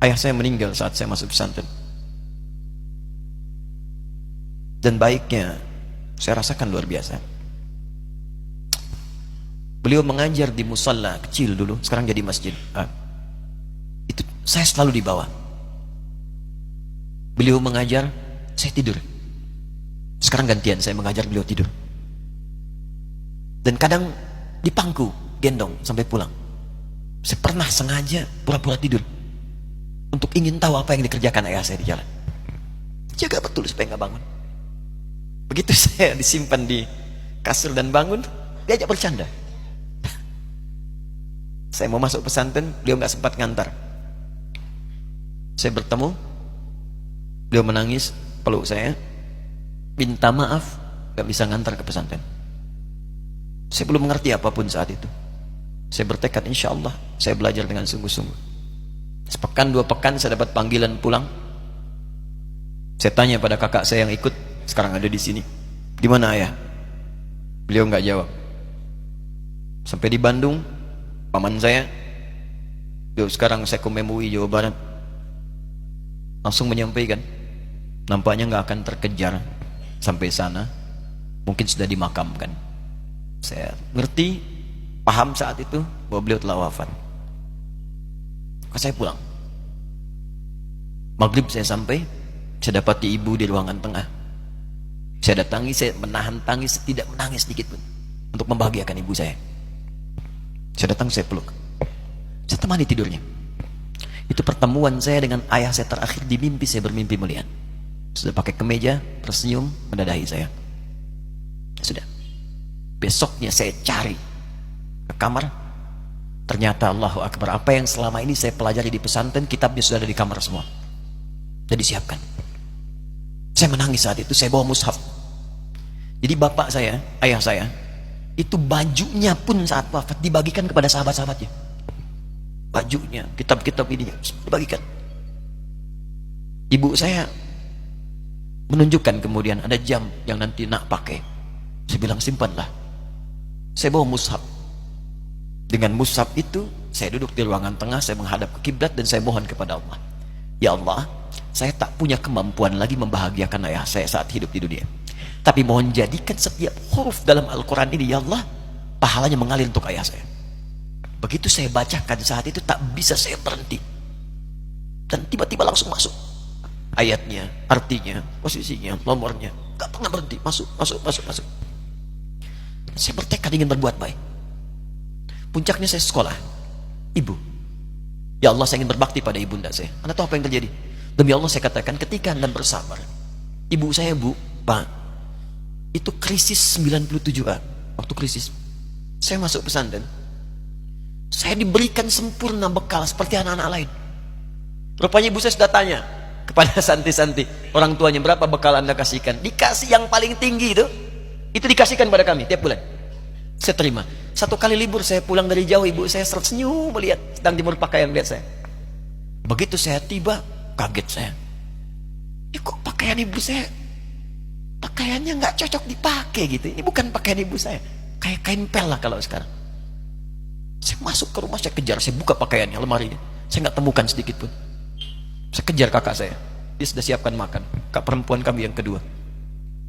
Ayah saya meninggal saat saya masuk pesantren. Dan baiknya saya rasakan luar biasa. Beliau mengajar di musalla kecil dulu, sekarang jadi masjid. Itu saya selalu di bawah. Beliau mengajar, saya tidur. Sekarang gantian, saya mengajar, beliau tidur. Dan kadang di pangku, gendong sampai pulang. Saya pernah sengaja pura-pura tidur untuk ingin tahu apa yang dikerjakan ayah saya di jalan. Jaga betul supaya nggak bangun. Begitu saya disimpan di kasur dan bangun, diajak bercanda. Saya mau masuk pesantren, beliau nggak sempat ngantar. Saya bertemu, beliau menangis, peluk saya, minta maaf, nggak bisa ngantar ke pesantren. Saya belum mengerti apapun saat itu. Saya bertekad, insya Allah saya belajar dengan sungguh-sungguh. Sepekan 2 pekan saya dapat panggilan pulang. Saya tanya pada kakak saya yang ikut, sekarang ada di sini, di mana ayah? Beliau nggak jawab. Sampai di Bandung, paman saya, beliau sekarang Sekom MUI Jawa Barat, langsung menyampaikan, nampaknya nggak akan terkejar sampai sana, mungkin sudah dimakamkan. Saya ngerti, paham saat itu bahwa beliau telah wafat. Maka saya pulang. Maghrib saya sampai, saya dapati ibu di ruangan tengah. Saya datangi, saya menahan tangis, tidak menangis sedikit pun untuk membahagiakan ibu saya. Saya datang, saya peluk, saya temani tidurnya. Itu pertemuan saya dengan ayah saya terakhir di mimpi. Saya bermimpi melihat sudah pakai kemeja, tersenyum, mendadahi saya. Sudah. Besoknya saya cari ke kamar, ternyata Allahu Akbar, apa yang selama ini saya pelajari di pesantren, kitabnya sudah ada di kamar semua, sudah disiapkan. Saya menangis saat itu. Saya bawa mushaf. Jadi bapak saya, ayah saya, itu bajunya pun saat wafat dibagikan kepada sahabat-sahabatnya. Bajunya, kitab-kitab ini dibagikan. Ibu saya menunjukkan kemudian ada jam yang nanti nak pakai. Saya bilang simpanlah. Saya bawa mushaf. Dengan mushaf itu saya duduk di ruangan tengah, saya menghadap ke kiblat dan saya mohon kepada Allah, ya Allah, saya tak punya kemampuan lagi membahagiakan ayah saya saat hidup di dunia, tapi mohon jadikan setiap huruf dalam Al-Quran ini, ya Allah, pahalanya mengalir untuk ayah saya. Begitu saya bacakan saat itu, tak bisa saya berhenti, dan tiba-tiba langsung masuk ayatnya, artinya, posisinya, nomornya, gak pernah berhenti, masuk. Saya bertekad ingin berbuat baik. Puncaknya saya sekolah. Ibu, ya Allah, saya ingin berbakti pada ibunda saya. Anda tahu apa yang terjadi? Demi Allah saya katakan, ketika Anda bersabar, ibu saya, Bu, Pak, itu krisis 97 Pak. Waktu krisis saya masuk pesantren, saya diberikan sempurna bekal seperti anak-anak lain. Rupanya ibu saya sudah tanya kepada santi-santi, orang tuanya, berapa bekal Anda kasihkan? Dikasih yang paling tinggi itu dikasihkan pada kami tiap bulan. Saya terima. Satu kali libur saya pulang dari jauh, ibu saya tersenyum melihat sedang jemur pakaian lihat saya. Begitu saya tiba, kaget saya. Kok pakaian ibu saya, pakaiannya nggak cocok dipakai gitu. Ini bukan pakaian ibu saya, kayak kain pel lah kalau sekarang. Saya masuk ke rumah, saya kejar, saya buka pakaiannya, lemarinya, saya nggak temukan sedikit pun. Saya kejar kakak saya, dia sudah siapkan makan. Kak perempuan kami yang kedua,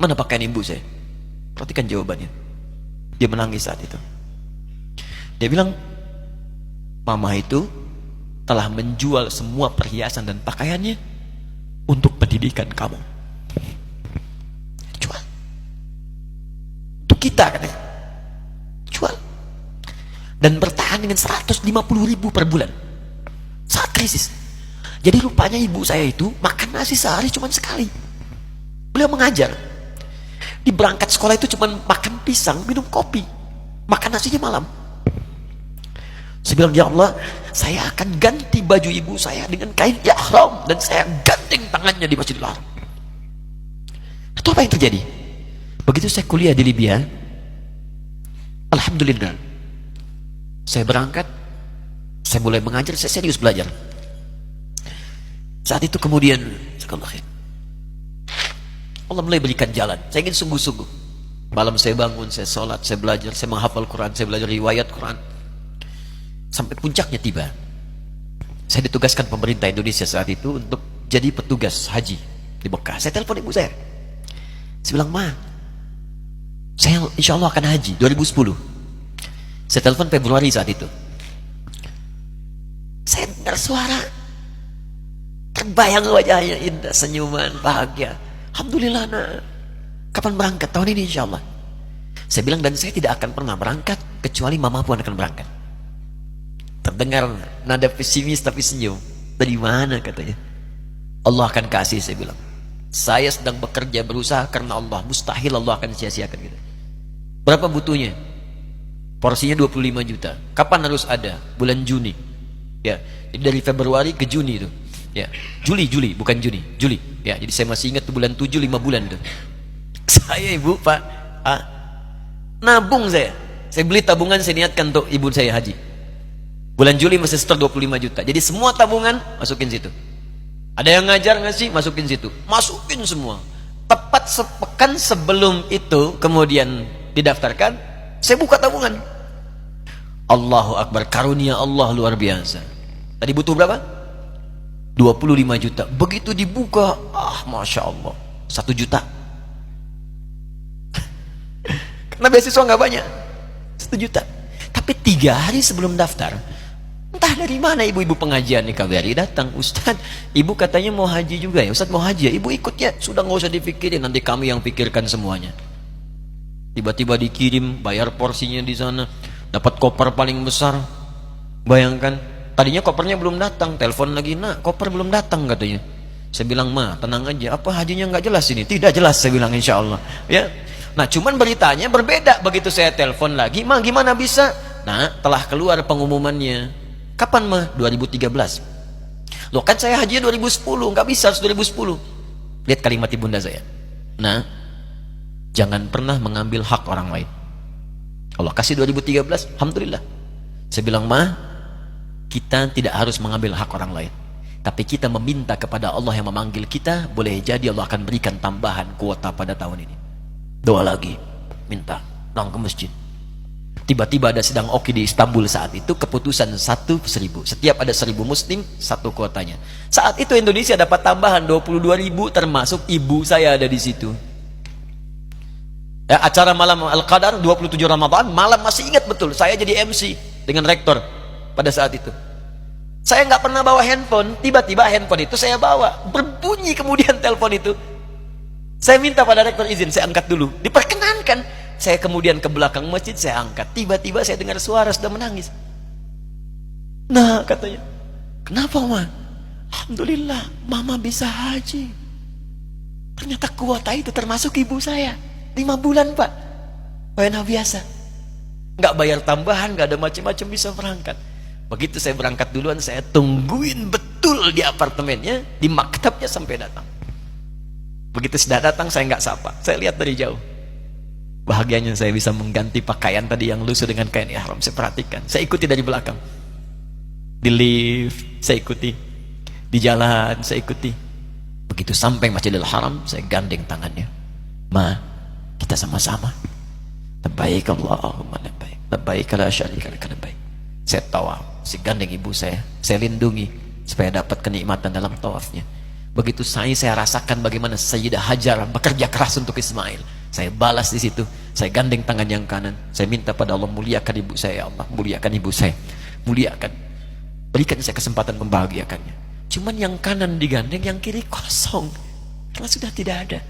mana pakaian ibu saya? Perhatikan jawabannya. Dia menangis saat itu. Dia bilang, mama itu telah menjual semua perhiasan dan pakaiannya untuk pendidikan kamu. Jual. Untuk kita katanya. Jual. Dan bertahan dengan 150.000 per bulan saat krisis. Jadi rupanya ibu saya itu makan nasi sehari cuma sekali. Beliau mengajar. Di berangkat sekolah itu cuma makan pisang, minum kopi, makan nasinya malam. Saya bilang, ya Allah, saya akan ganti baju ibu saya dengan kain ihram dan saya ganting tangannya di Masjidil Haram. Itu apa yang terjadi? Begitu saya kuliah di Libya, alhamdulillah, saya berangkat, saya mulai mengajar, saya serius belajar. Saat itu kemudian Allah mulai berikan jalan. Saya ingin sungguh-sungguh. Malam saya bangun, saya sholat, saya belajar, saya menghafal Quran, saya belajar riwayat Quran. Sampai puncaknya tiba. Saya ditugaskan pemerintah Indonesia saat itu untuk jadi petugas haji di Mekah. Saya telepon ibu saya. Saya bilang, Ma, saya insya Allah akan haji 2010. Saya telepon Februari saat itu. Saya dengar suara, terbayang wajahnya indah, senyuman, bahagia. Alhamdulillah, nak. Kapan berangkat? Tahun ini insya Allah. Saya bilang, dan saya tidak akan pernah berangkat kecuali mama pun akan berangkat. Terdengar nada pesimis tapi senyum. Dari mana katanya? Allah akan kasih, saya bilang. Saya sedang bekerja berusaha karena Allah. Mustahil Allah akan sia-siakan gitu. Berapa butuhnya? Porsinya 25 juta. Kapan harus ada? Bulan Juni. Ya, jadi dari Februari ke Juni itu. Ya, Juli bukan Juni, Juli. Ya, jadi saya masih ingat tuh bulan 7 5 bulan tuh. Saya ibu, Pak, nabung saya. Saya beli tabungan, saya niatkan untuk ibu saya haji. Bulan Juli masih setor 25 juta. Jadi semua tabungan masukin situ. Ada yang ngajar ngasih, masukin situ. Masukin semua. Tepat sepekan sebelum itu kemudian didaftarkan, saya buka tabungan. Allahu Akbar, karunia Allah luar biasa. Tadi butuh berapa? 25 juta. Begitu dibuka, Masya Allah, 1 juta. Karena beasiswa nggak banyak, 1 juta. Tapi 3 hari sebelum daftar, entah dari mana ibu-ibu pengajian nih KBRI datang, Ustaz, ibu katanya mau haji juga ya, Ustaz mau haji ya, ibu ikut ya, sudah nggak usah dipikirin, nanti kami yang pikirkan semuanya. Tiba-tiba dikirim, bayar porsinya di sana, dapat koper paling besar. Bayangkan, tadinya kopernya belum datang, telepon lagi, nak koper belum datang katanya. Saya bilang, Ma, tenang aja, apa hajinya nggak jelas ini? Tidak jelas, saya bilang, insya Allah. Ya, nah cuman beritanya berbeda. Begitu saya telepon lagi, Ma gimana bisa? Nah, telah keluar pengumumannya. Kapan, Ma? 2013. Loh kan saya haji 2010, nggak bisa, harus 2010. Lihat kalimat ibunda saya. Nah, jangan pernah mengambil hak orang lain. Allah kasih 2013, Alhamdulillah. Saya bilang, Ma, kita tidak harus mengambil hak orang lain, tapi kita meminta kepada Allah yang memanggil kita. Boleh jadi Allah akan berikan tambahan kuota pada tahun ini. Doa lagi, minta, datang ke masjid. Tiba-tiba ada sedang oki di Istanbul saat itu, keputusan 1.000. Setiap ada 1.000 muslim, 1 kuotanya. Saat itu Indonesia dapat tambahan 22.000, termasuk ibu saya ada di situ. Ya, acara malam Al-Qadar 27 Ramadan, malam masih ingat betul, saya jadi MC dengan rektor pada saat itu. Saya nggak pernah bawa handphone, tiba-tiba handphone itu saya bawa, berbunyi kemudian telepon itu. Saya minta pada rektor izin, saya angkat dulu, diperkenankan. Saya kemudian ke belakang masjid, saya angkat. Tiba-tiba saya dengar suara sudah menangis. Nah, katanya, kenapa, Ma? Alhamdulillah, Mama bisa haji. Ternyata kuota itu termasuk ibu saya. 5 bulan, Pak. Wena biasa. Nggak bayar tambahan, nggak ada macam-macam, bisa berangkat. Begitu saya berangkat duluan, saya tungguin betul di apartemennya, di maktabnya sampai datang. Begitu sudah datang, saya nggak sapa. Saya lihat dari jauh. Bahagianya saya bisa mengganti pakaian tadi yang lusuh dengan kain ihram. Saya perhatikan, saya ikuti dari belakang. Di lift, saya ikuti. Di jalan, saya ikuti. Begitu sampai Masjidil Haram, saya gandeng tangannya. Ma, kita sama-sama. Labbaik Allahumma labbaik. Labbaik la syarika lak labbaik. Saya tawaf, saya gandeng ibu saya lindungi supaya dapat kenikmatan dalam tawafnya. Begitu saya rasakan bagaimana Sayyidah Hajar bekerja keras untuk Ismail. Saya balas di situ. Saya gandeng tangan yang kanan. Saya minta pada Allah, muliakan ibu saya, ya Allah, muliakan ibu saya, muliakan, berikan saya kesempatan membahagiakannya. Cuman yang kanan digandeng, yang kiri kosong, karena sudah tidak ada.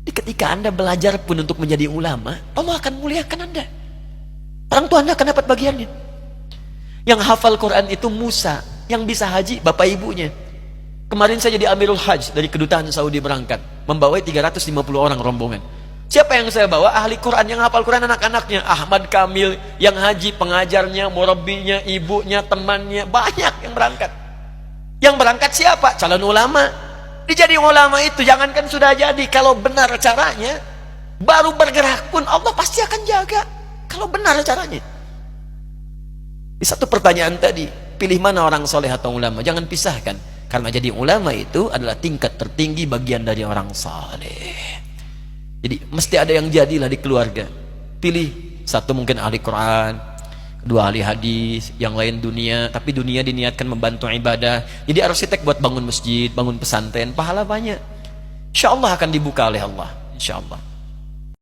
Jadi ketika Anda belajar pun untuk menjadi ulama, Allah akan muliakan Anda. Orang tua Anda akan dapat bagiannya. Yang hafal Quran itu Musa, yang bisa haji bapak ibunya. Kemarin saya jadi Amirul Hajj dari kedutaan Saudi berangkat, membawa 350 orang rombongan. Siapa yang saya bawa? Ahli Quran, yang hafal Quran anak-anaknya. Ahmad Kamil, yang haji, pengajarnya, murabbinya, ibunya, temannya, banyak yang berangkat. Yang berangkat siapa? Calon ulama. Dijadi ulama itu, jangankan sudah jadi, kalau benar caranya, baru bergerak pun Allah pasti akan jaga. Kalau benar caranya. Di satu pertanyaan tadi, pilih mana orang soleh atau ulama? Jangan pisahkan. Karena jadi ulama itu adalah tingkat tertinggi bagian dari orang saleh. Jadi mesti ada yang jadilah di keluarga. Pilih satu mungkin ahli Quran, dua ahli hadis, yang lain dunia, tapi dunia diniatkan membantu ibadah. Jadi arsitek buat bangun masjid, bangun pesantren, pahala banyak. Insya Allah akan dibuka oleh Allah, insya Allah.